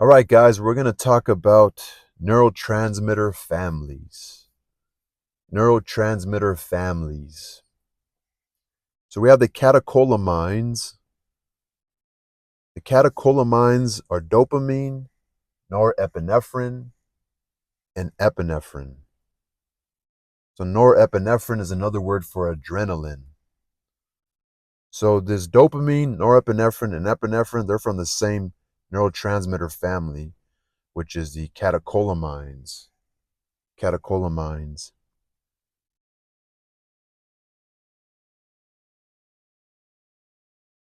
All right, guys, we're going to talk about neurotransmitter families. Neurotransmitter families. So we have the catecholamines. The catecholamines are dopamine, norepinephrine, and epinephrine. So norepinephrine is another word for adrenaline. So this dopamine, norepinephrine, and epinephrine, they're from the same neurotransmitter family, which is the catecholamines. Catecholamines.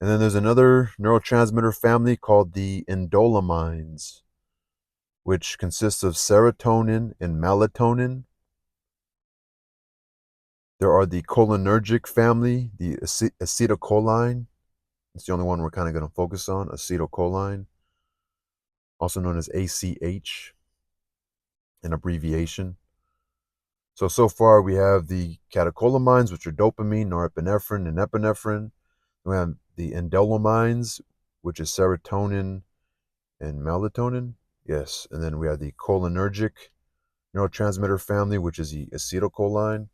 And then there's another neurotransmitter family called the indolamines, which consists of serotonin and melatonin. There are the cholinergic family, the acetylcholine. It's the only one we're kind of going to focus on, acetylcholine, also known as ACH, an abbreviation. So far we have the catecholamines, which are dopamine, norepinephrine, and epinephrine. We have the indolamines, which is serotonin and melatonin. Yes, and then we have the cholinergic neurotransmitter family, which is the acetylcholine.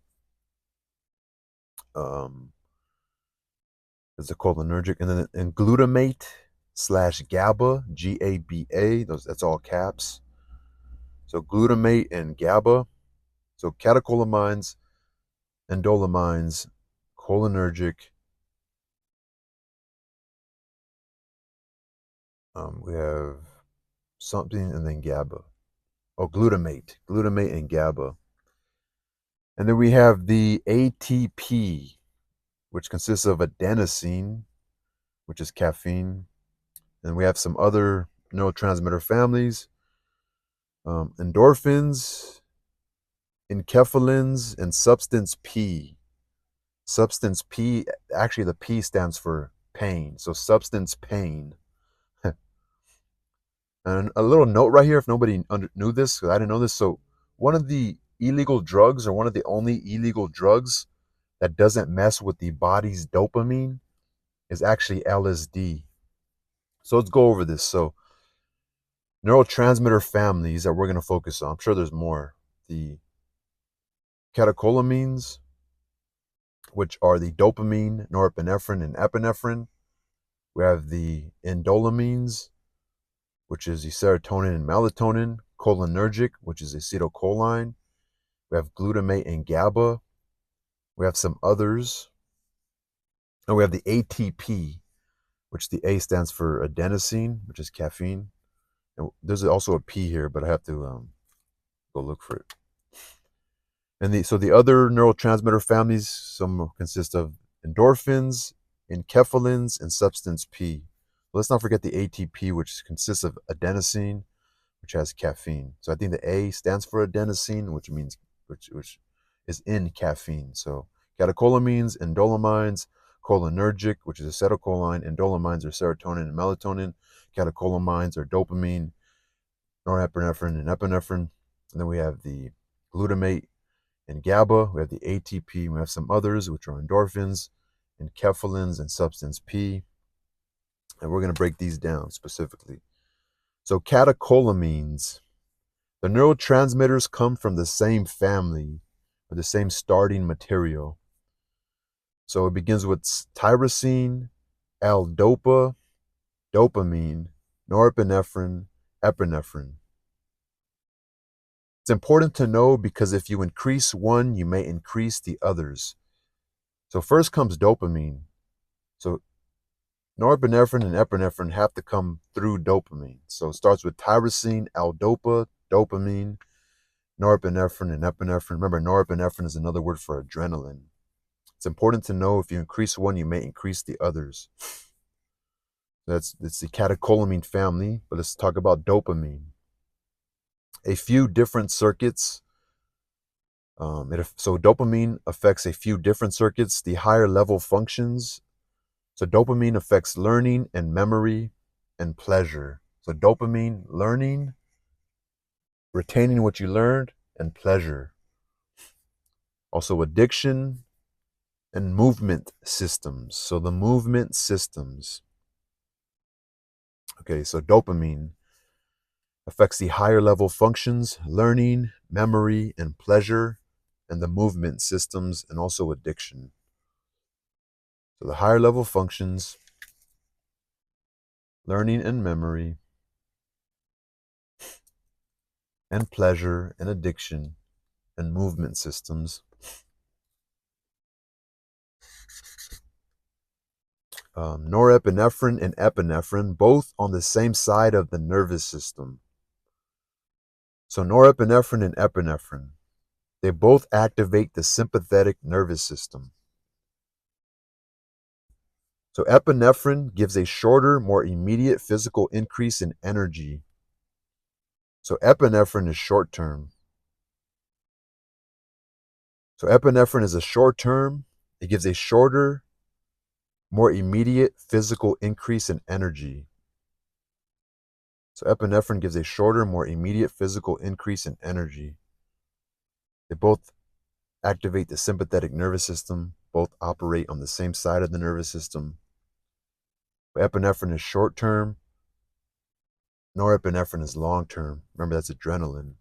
Is the cholinergic, and then and glutamate slash GABA, GABA. That's all caps. So glutamate and GABA. So catecholamines, indolamines, cholinergic. We have something, and then GABA. Oh, glutamate and GABA. And then we have the ATP, which consists of adenosine, which is caffeine. And we have some other neurotransmitter families, endorphins, enkephalins, and substance P. Substance P, actually, the P stands for pain. So, substance pain. And a little note right here, if nobody knew this, because I didn't know this. So, one of the illegal drugs, or one of the only illegal drugs that doesn't mess with the body's dopamine, is actually LSD. So, let's go over this. So, neurotransmitter families that we're going to focus on. I'm sure there's more. The catecholamines, which are the dopamine, norepinephrine, and epinephrine. We have the indolamines, which is the serotonin and melatonin. Cholinergic, which is acetylcholine. We have glutamate and GABA. We have some others. And we have the ATP, which the A stands for adenosine, which is caffeine. And there's also a P here, but I have to go look for it. And the other neurotransmitter families, some consist of endorphins, enkephalins, and substance P. Let's not forget the ATP, which consists of adenosine, which has caffeine. So I think the A stands for adenosine, which is in caffeine. So catecholamines, indolamines, cholinergic, which is acetylcholine, indolamines are serotonin and melatonin, catecholamines are dopamine, norepinephrine, and epinephrine. And then we have the glutamate and GABA, we have the ATP, we have some others, which are endorphins, enkephalins, and substance P. And we're going to break these down specifically. So, catecholamines, the neurotransmitters come from the same family, or the same starting material. So, it begins with tyrosine, L-DOPA, dopamine, norepinephrine, epinephrine. It's important to know because if you increase one, you may increase the others. So first comes dopamine. So norepinephrine and epinephrine have to come through dopamine. So it starts with tyrosine, L-DOPA, dopamine, norepinephrine, and epinephrine. Remember, norepinephrine is another word for adrenaline. It's important to know if you increase one, you may increase the others. It's the catecholamine family, but let's talk about dopamine. A few different circuits. So dopamine affects a few different circuits. The higher level functions. So dopamine affects learning and memory and pleasure. So dopamine, learning, retaining what you learned, and pleasure. Also addiction and movement systems. So the movement systems. Okay, so dopamine. Affects the higher level functions, learning, memory, and pleasure, and the movement systems, and also addiction. So the higher level functions, learning and memory, and pleasure and addiction, and movement systems. Norepinephrine and epinephrine, both on the same side of the nervous system. So norepinephrine and epinephrine, they both activate the sympathetic nervous system. So epinephrine gives a shorter, more immediate physical increase in energy. So epinephrine is short term. So epinephrine is a short term. It gives a shorter, more immediate physical increase in energy. So epinephrine gives a shorter, more immediate physical increase in energy. They both activate the sympathetic nervous system, both operate on the same side of the nervous system. But epinephrine is short term. Norepinephrine is long term. Remember, that's adrenaline.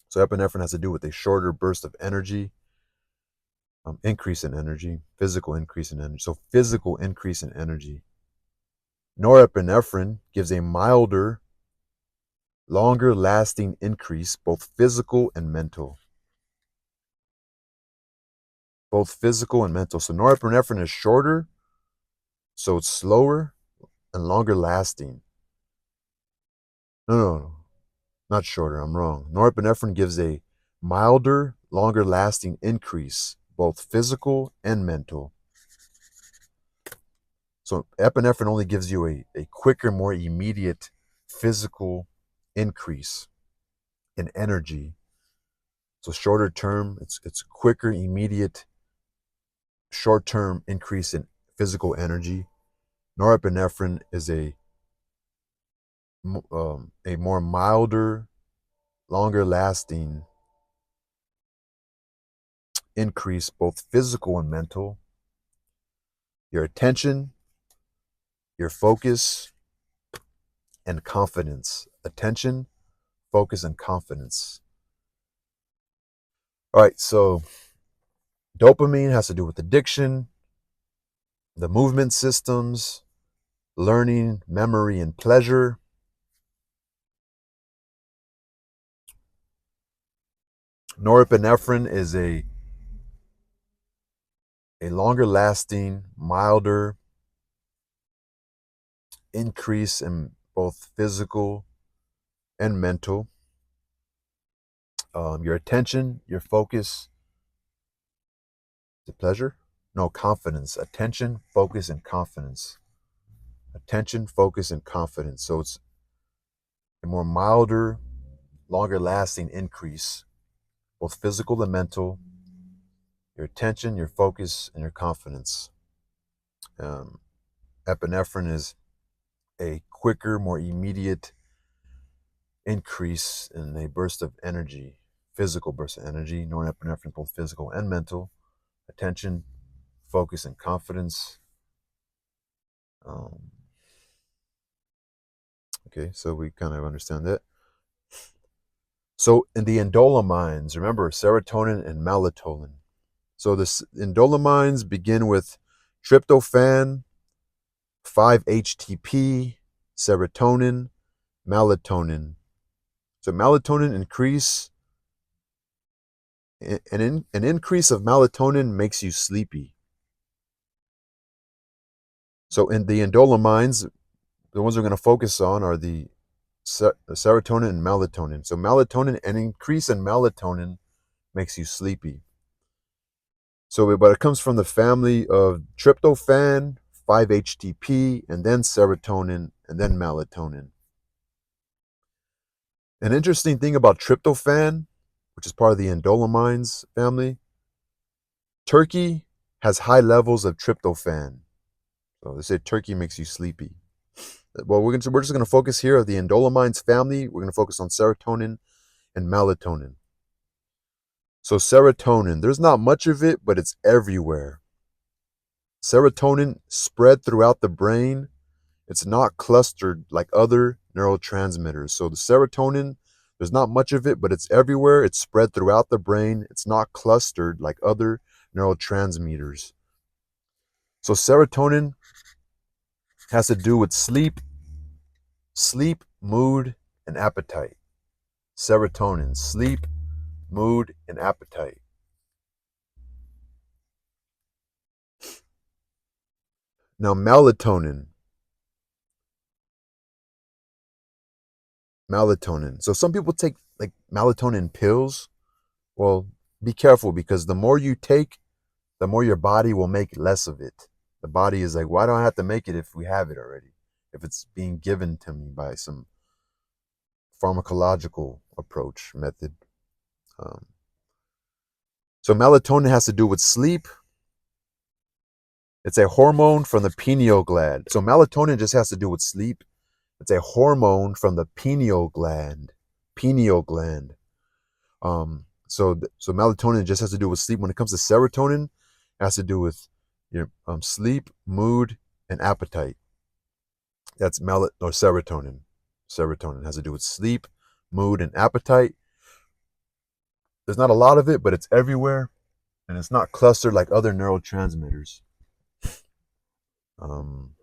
So epinephrine has to do with a shorter burst of energy, increase in energy, physical increase in energy. So physical increase in energy. Norepinephrine gives a milder, longer lasting increase, both physical and mental. Both physical and mental. So norepinephrine is shorter, so it's slower and longer lasting. No, not shorter. I'm wrong. Norepinephrine gives a milder, longer lasting increase, both physical and mental. So epinephrine only gives you a quicker, more immediate physical increase in energy. So shorter term, it's quicker, immediate, short term increase in physical energy. Norepinephrine is a more milder, longer lasting increase, both physical and mental. Your attention, your focus, and confidence. Attention, focus, and confidence. All right, so dopamine has to do with addiction, the movement systems, learning, memory, and pleasure. Norepinephrine is a longer lasting, milder increase in both physical and mental. Your attention, your focus, the pleasure? No, confidence. Attention, focus, and confidence. Attention, focus, and confidence. So it's a more milder, longer lasting increase, both physical and mental. Your attention, your focus, and your confidence. Um, Epinephrine is a quicker, more immediate increase in a burst of energy, physical burst of energy. Norepinephrine, both physical and mental. Attention, focus, and confidence. Um, okay, so we kind of understand that. So in the indolamines, remember serotonin and melatonin. So the indolamines begin with tryptophan, 5-HTP, serotonin, melatonin. So melatonin increase, an increase of melatonin makes you sleepy. So in the indolamines, the ones we're going to focus on are the serotonin and melatonin. So melatonin, an increase in melatonin makes you sleepy. So, but it comes from the family of tryptophan, 5-HTP, and then serotonin, and then melatonin. An interesting thing about tryptophan, which is part of the indolamines family, turkey has high levels of tryptophan. So they say turkey makes you sleepy. Well, we're just going to focus here of the indolamines family. We're going to focus on serotonin and melatonin. So serotonin, there's not much of it, but it's everywhere. Serotonin spread throughout the brain. It's not clustered like other neurotransmitters. So the serotonin, there's not much of it, but it's everywhere. It's spread throughout the brain. It's not clustered like other neurotransmitters. So serotonin has to do with sleep, mood, and appetite. Serotonin, sleep, mood, and appetite. Now melatonin. So some people take like melatonin pills. Well, be careful because the more you take, the more your body will make less of it. The body is like, why do I have to make it if we have it already? If it's being given to me by some pharmacological approach method. Um, so melatonin has to do with sleep. It's a hormone from the pineal gland. So melatonin just has to do with sleep. It's a hormone from the pineal gland. Pineal gland. So melatonin just has to do with sleep. When it comes to serotonin, it has to do with your sleep, mood, and appetite. That's serotonin. Serotonin has to do with sleep, mood, and appetite. There's not a lot of it, but it's everywhere, and it's not clustered like other neurotransmitters. Um,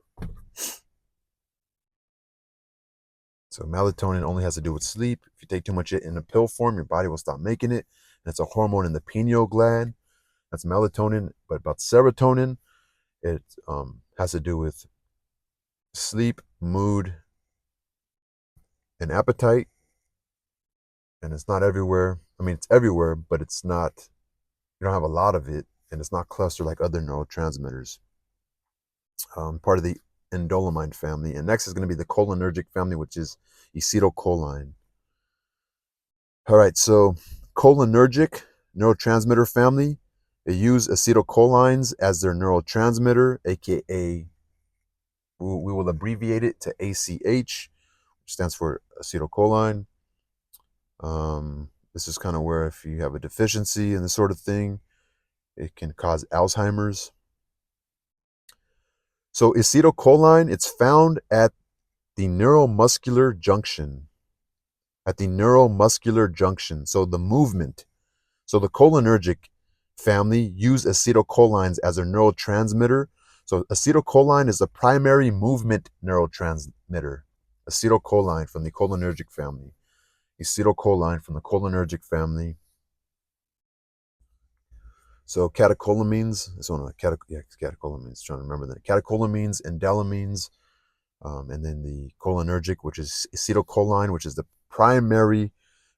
so melatonin only has to do with sleep. If you take too much in a pill form, your body will stop making it. And it's a hormone in the pineal gland. That's melatonin. But about serotonin, it has to do with sleep, mood, and appetite. And it's not everywhere. I mean, it's everywhere, but it's not, you don't have a lot of it, and it's not clustered like other neurotransmitters. Part of the indolamine family. And next is going to be the cholinergic family, which is acetylcholine. All right, so cholinergic neurotransmitter family, they use acetylcholines as their neurotransmitter, aka we will abbreviate it to ACH, which stands for acetylcholine. This is kind of where if you have a deficiency in this sort of thing, it can cause Alzheimer's. So acetylcholine, it's found at the neuromuscular junction. At the neuromuscular junction. So the movement. So the cholinergic family use acetylcholines as their neurotransmitter. So acetylcholine is the primary movement neurotransmitter. Acetylcholine from the cholinergic family. Acetylcholine from the cholinergic family. So catecholamines, catecholamines, trying to remember that. Catecholamines and delamines, and then the cholinergic, which is acetylcholine, which is the primary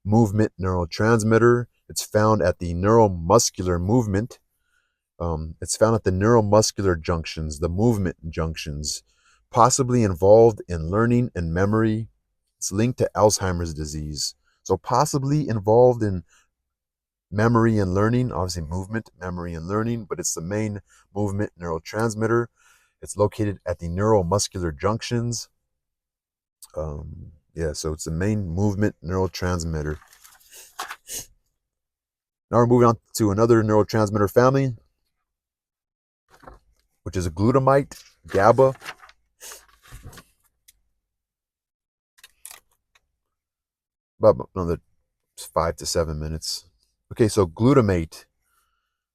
movement neurotransmitter. It's found at the neuromuscular movement. It's found at the neuromuscular junctions, the movement junctions, possibly involved in learning and memory. It's linked to Alzheimer's disease. So possibly involved in memory and learning, obviously movement, memory and learning, but it's the main movement neurotransmitter. It's located at the neuromuscular junctions. So it's the main movement neurotransmitter. Now we're moving on to another neurotransmitter family, which is glutamate, GABA. About another 5 to 7 minutes. Okay, so glutamate.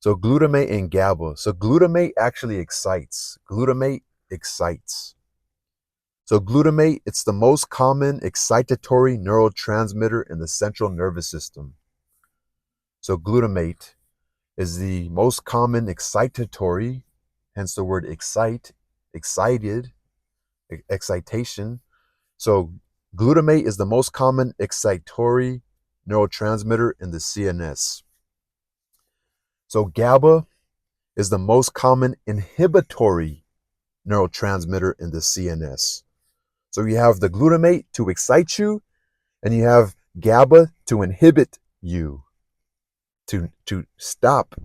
So glutamate and GABA. So glutamate actually excites. Glutamate excites. So glutamate, it's the most common excitatory neurotransmitter in the central nervous system. So glutamate is the most common excitatory, hence the word excite, excited, excitation. So glutamate is the most common excitatory neurotransmitter in the CNS. So GABA is the most common inhibitory neurotransmitter in the CNS. So you have the glutamate to excite you, and you have GABA to inhibit you, to stop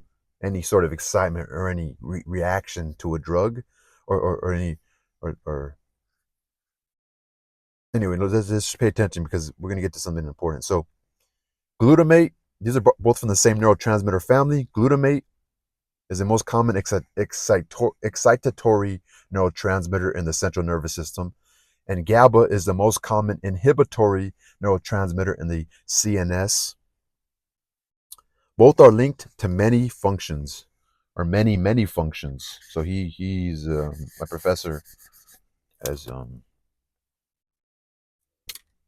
any sort of excitement or any reaction to a drug, or any or anyway. Let's just pay attention because we're going to get to something important. So glutamate, these are both from the same neurotransmitter family. Glutamate is the most common excitatory neurotransmitter in the central nervous system. And GABA is the most common inhibitory neurotransmitter in the CNS. Both are linked to many functions, or many functions. So he's my professor has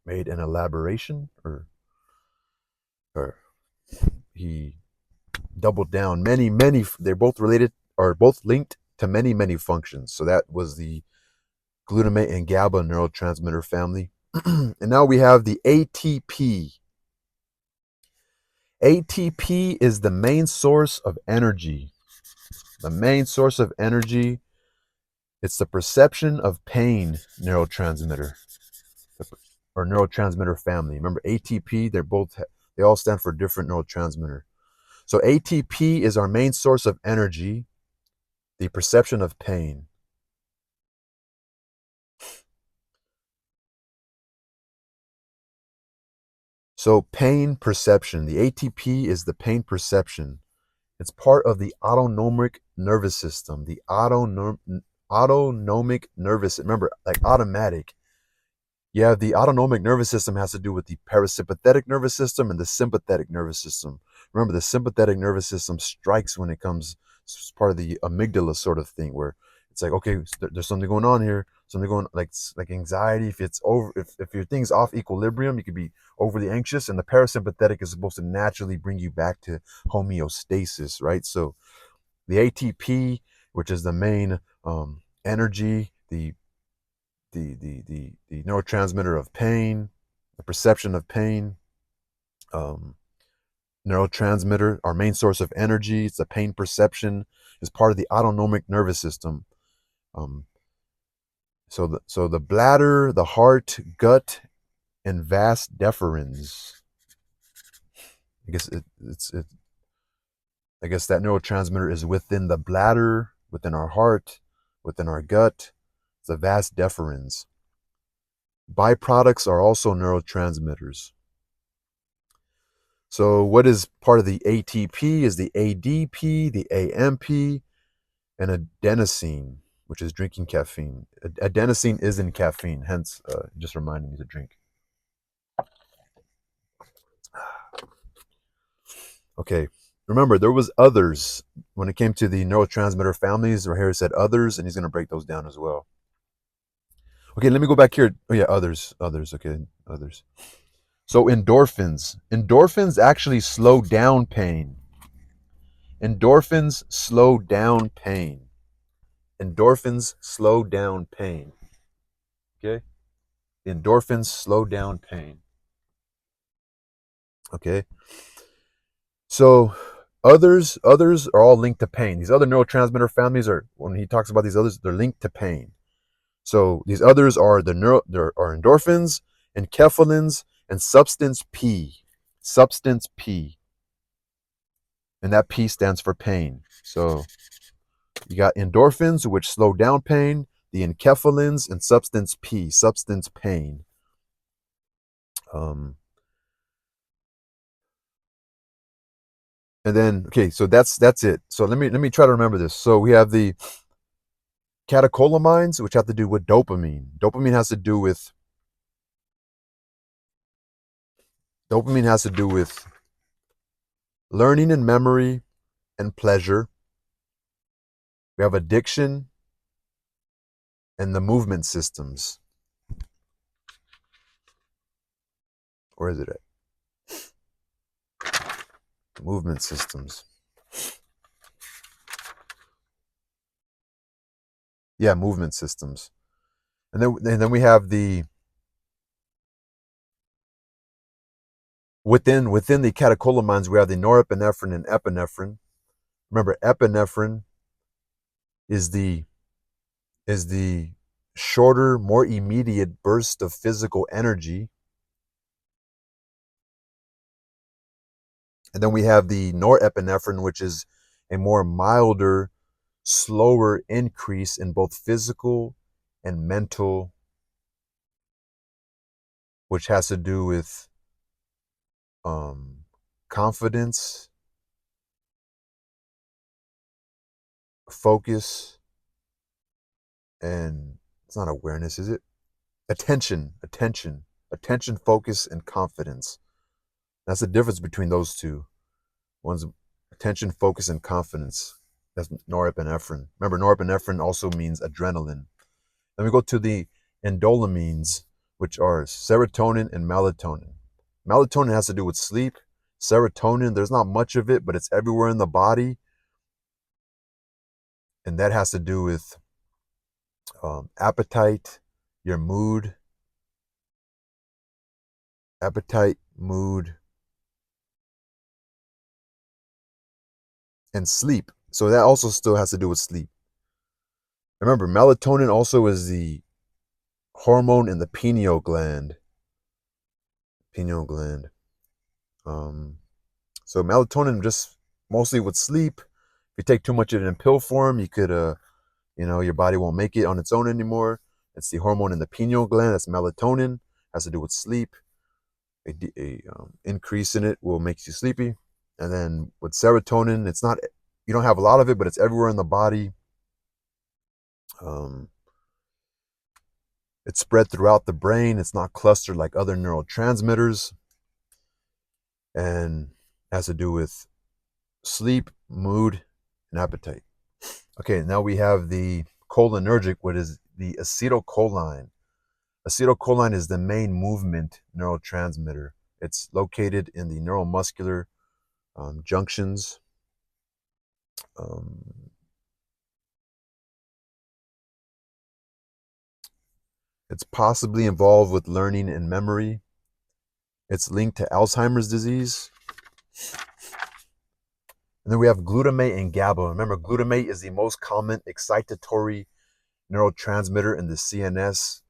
made an elaboration, or he doubled down. Many. They're both related, or both linked to many functions. So that was the glutamate and GABA neurotransmitter family. And now we have the ATP. ATP is the main source of energy. The main source of energy. It's the perception of pain neurotransmitter, or neurotransmitter family. Remember ATP, they all stand for different neurotransmitter. So ATP is our main source of energy, the perception of pain. So pain perception, the ATP is the pain perception. It's part of the autonomic nervous system. The autonomic nervous, remember, like automatic. Yeah, the autonomic nervous system has to do with the parasympathetic nervous system and the sympathetic nervous system. Remember, the sympathetic nervous system strikes when it comes, it's part of the amygdala sort of thing, where it's like, okay, there's something going on here, something going, like anxiety. If it's over, if your thing's off equilibrium, you could be overly anxious, and the parasympathetic is supposed to naturally bring you back to homeostasis, right? So the ATP, which is the main energy, the neurotransmitter of pain, the perception of pain, um, neurotransmitter, our main source of energy. It's the pain perception, is part of the autonomic nervous system. Um, so the bladder, the heart, gut, and vas deferens. I guess I guess that neurotransmitter is within the bladder, within our heart, within our gut. It's the vas deferens. Byproducts are also neurotransmitters. So what is part of the ATP is the ADP, the AMP, and adenosine, which is drinking caffeine. Adenosine is in caffeine, hence just reminding me to drink. Okay, remember there was others when it came to the neurotransmitter families. Right here it said others, and he's going to break those down as well. Okay, let me go back here. Oh yeah, others. Okay, others. So endorphins actually slow down pain. Endorphins slow down pain. Endorphins slow down pain. Okay? Endorphins slow down pain. Okay? So others are all linked to pain. These other neurotransmitter families are, when he talks about these others, they're linked to pain. So these others are there are endorphins, enkephalins, and substance P. Substance P. And that P stands for pain. So you got endorphins, which slow down pain, the enkephalins, and substance P, substance pain. Um, and then, okay, so that's it. So let me try to remember this. So we have the catecholamines, which have to do with dopamine. Dopamine has to do with learning and memory and pleasure. We have addiction and the movement systems. Where is it at? Movement systems. Yeah, movement systems. And then we have the within the catecholamines, we have the norepinephrine and epinephrine. Remember, epinephrine is the shorter, more immediate burst of physical energy. And then we have the norepinephrine, which is a more milder, slower increase in both physical and mental, which has to do with confidence, focus, and it's not awareness, is it? attention, focus, and confidence. That's the difference between those two. One's attention, focus, and confidence. That's norepinephrine. Remember, norepinephrine also means adrenaline. Then we go to the endolamines, which are serotonin and melatonin. Melatonin has to do with sleep. Serotonin, there's not much of it, but it's everywhere in the body. And that has to do with appetite, your mood, mood, and sleep. So that also still has to do with sleep. Remember, melatonin also is the hormone in the pineal gland. Pineal gland. So melatonin just mostly with sleep. If you take too much of it in pill form, you could, your body won't make it on its own anymore. It's the hormone in the pineal gland. That's melatonin. Has to do with sleep. A increase in it will make you sleepy. And then with serotonin, it's not, you don't have a lot of it, but it's everywhere in the body. It's spread throughout the brain. It's not clustered like other neurotransmitters. And has to do with sleep, mood, and appetite. Okay, now we have the cholinergic, what is the acetylcholine. Acetylcholine is the main movement neurotransmitter. It's located in the neuromuscular junctions. It's possibly involved with learning and memory. It's linked to Alzheimer's disease. And then we have glutamate and GABA. Remember, glutamate is the most common excitatory neurotransmitter in the CNS.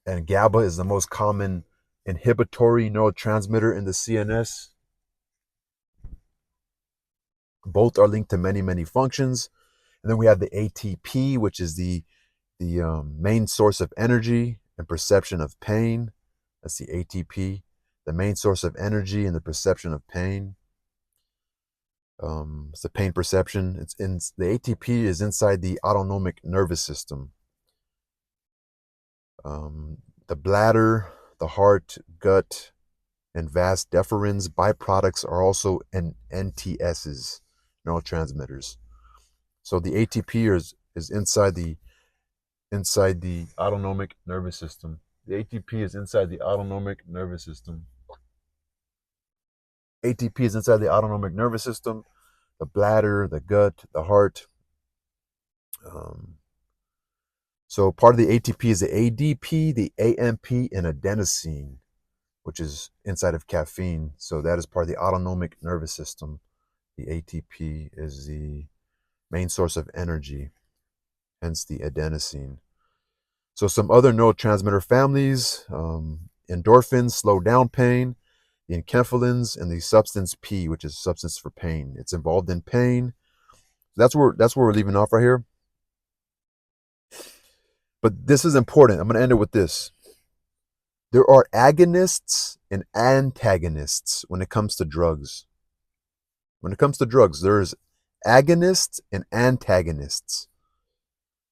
And GABA is the most common inhibitory neurotransmitter in the CNS. Both are linked to many, many functions. And then we have the ATP, which is the main source of energy and perception of pain. That's the ATP, the main source of energy and the perception of pain. It's the pain perception. It's in the ATP is inside the autonomic nervous system. The bladder, the heart, gut, and vas deferens byproducts are also NTSs, neurotransmitters. So the ATP is inside the autonomic nervous system. The ATP is inside the autonomic nervous system. ATP is inside the autonomic nervous system, the bladder, the gut, the heart. So part of the ATP is the ADP, the AMP, and adenosine, which is inside of caffeine. So that is part of the autonomic nervous system. The ATP is the main source of energy, hence the adenosine. So some other neurotransmitter families, endorphins slow down pain, the enkephalins, and the substance P, which is substance for pain. It's involved in pain. That's where we're leaving off right here. But this is important. I'm going to end it with this. There are agonists and antagonists when it comes to drugs. When it comes to drugs, there's agonists and antagonists.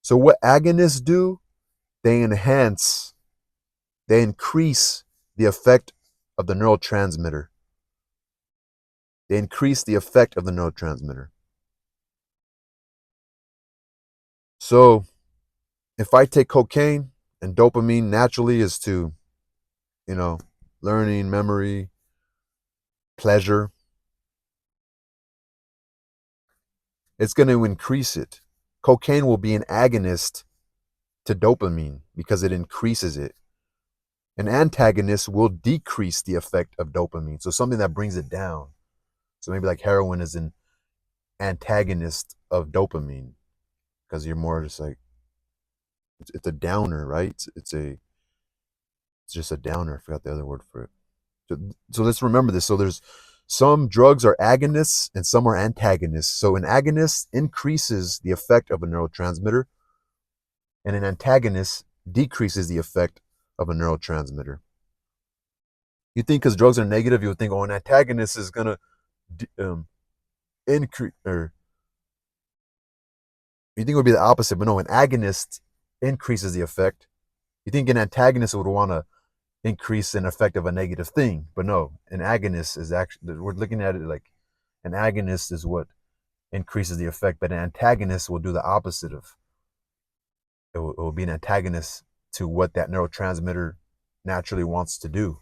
So what agonists do, they increase the effect of the neurotransmitter. They increase the effect of the neurotransmitter. So if I take cocaine, and dopamine naturally is to, learning, memory, pleasure, it's going to increase it. Cocaine will be an agonist to dopamine because it increases it. An antagonist will decrease the effect of dopamine. So something that brings it down. So maybe like heroin is an antagonist of dopamine because you're more just like, it's a downer, right? It's just a downer. I forgot the other word for it. So let's remember this. So there's some drugs are agonists and some are antagonists. So an agonist increases the effect of a neurotransmitter and an antagonist decreases the effect of a neurotransmitter. You think because drugs are negative, you would think, an antagonist is going to increase, or you think it would be the opposite, but no, an agonist increases the effect You think an antagonist would want to increase an effect of a negative thing, but no, an agonist is actually, we're looking at it like an agonist is what increases the effect, but an antagonist will do the opposite of, it will be an antagonist to what that neurotransmitter naturally wants to do.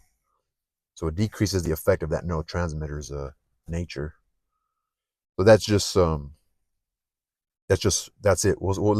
So it decreases the effect of that neurotransmitter's nature. So that's it. We'll